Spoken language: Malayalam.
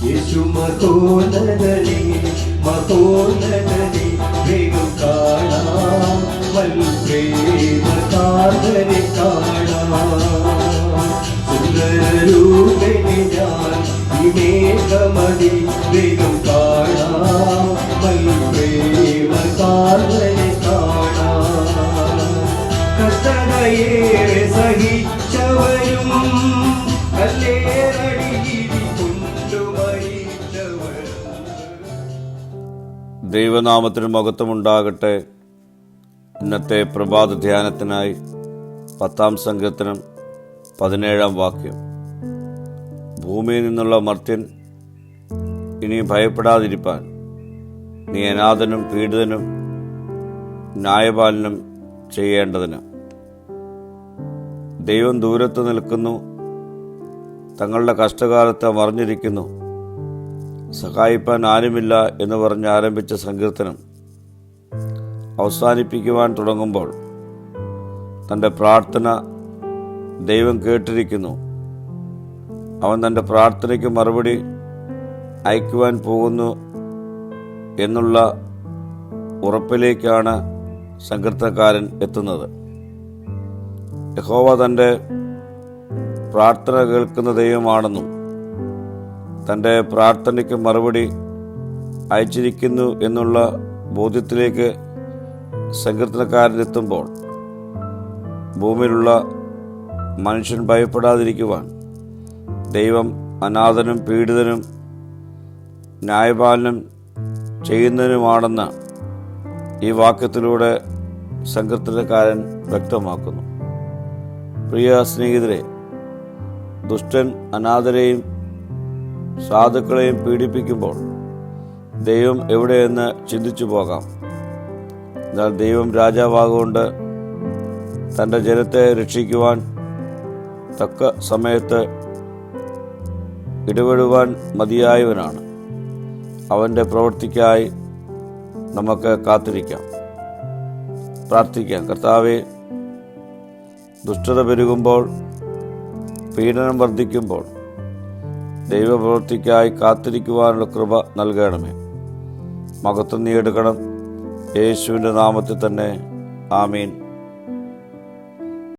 യേശു മഹോന്നതനേ മഹോന്നതനേ, വേഗം കാണാം വൽപ്രേമകാതരെ കാണാം. സുന്ദരരൂപനെ ഞാൻ വിവേകമതി, വേഗം കാണാം വൽപ്രേമകാതരെ കാണാം. കഷ്ടതയേറെ സഹിച്ചവരും ദൈവനാമത്തിന് മഹത്വമുണ്ടാകട്ടെ. ഇന്നത്തെ പ്രഭാത ധ്യാനത്തിനായി 10-ാം സങ്കീർത്തനം 17-ാം വാക്യം. ഭൂമിയിൽ നിന്നുള്ള മർത്യൻ ഇനി ഭയപ്പെടാതിരിപ്പാൻ നീ അനാഥനും പീഡിതനും ന്യായപാലനം ചെയ്യേണ്ടതിന്. ദൈവം ദൂരത്ത് നിൽക്കുന്നു, തങ്ങളുടെ കഷ്ടകാലത്ത് മറിഞ്ഞിരിക്കുന്നു, സഹായിപ്പാൻ ആരുമില്ല എന്ന് പറഞ്ഞ് ആരംഭിച്ച സങ്കീർത്തനം അവസാനിപ്പിക്കുവാൻ തുടങ്ങുമ്പോൾ തൻ്റെ പ്രാർത്ഥന ദൈവം കേട്ടിരിക്കുന്നു. അവൻ തൻ്റെ പ്രാർത്ഥനയ്ക്ക് മറുപടി അയക്കുവാൻ പോകുന്നു എന്നുള്ള ഉറപ്പിലേക്കാണ് സങ്കീർത്തനക്കാരൻ എത്തുന്നത്. യഹോവ തൻ്റെ പ്രാർത്ഥന കേൾക്കുന്ന ദൈവമാണെന്നും തൻ്റെ പ്രാർത്ഥനയ്ക്ക് മറുപടി അയച്ചിരിക്കുന്നു എന്നുള്ള ബോധ്യത്തിലേക്ക് സങ്കീർത്തനക്കാരനെത്തുമ്പോൾ ഭൂമിയിലുള്ള മനുഷ്യൻ ഭയപ്പെടാതിരിക്കുവാൻ ദൈവം അനാഥനും പീഡിതനും ന്യായപാലനം ചെയ്യുന്നതിനുമാണെന്ന് ഈ വാക്യത്തിലൂടെ സങ്കീർത്തനക്കാരൻ വ്യക്തമാക്കുന്നു. പ്രിയ സ്നേഹിതരെ, ദുഷ്ടൻ അനാഥരെയും സാധുക്കളെയും പീഡിപ്പിക്കുമ്പോൾ ദൈവം എവിടെയെന്ന് ചിന്തിച്ചു പോകാം. എന്നാൽ ദൈവം രാജാവാകൊണ്ട് തൻ്റെ ജനത്തെ രക്ഷിക്കുവാൻ തക്ക സമയത്ത് ഇടപെടുവാൻ മതിയായവനാണ്. അവൻ്റെ പ്രവൃത്തിക്കായി നമുക്ക് കാത്തിരിക്കാം, പ്രാർത്ഥിക്കാം. കർത്താവേ, ദുഷ്ടത പെരുകുമ്പോൾ, പീഡനം വർദ്ധിക്കുമ്പോൾ ദൈവപ്രവൃത്തിക്കായി കാത്തിരിക്കുവാനുള്ള കൃപ നൽകണമേ. മഹത്വം നീ എടുക്കണം. യേശുവിൻ്റെ നാമത്തിൽ തന്നെ. ആമീൻ.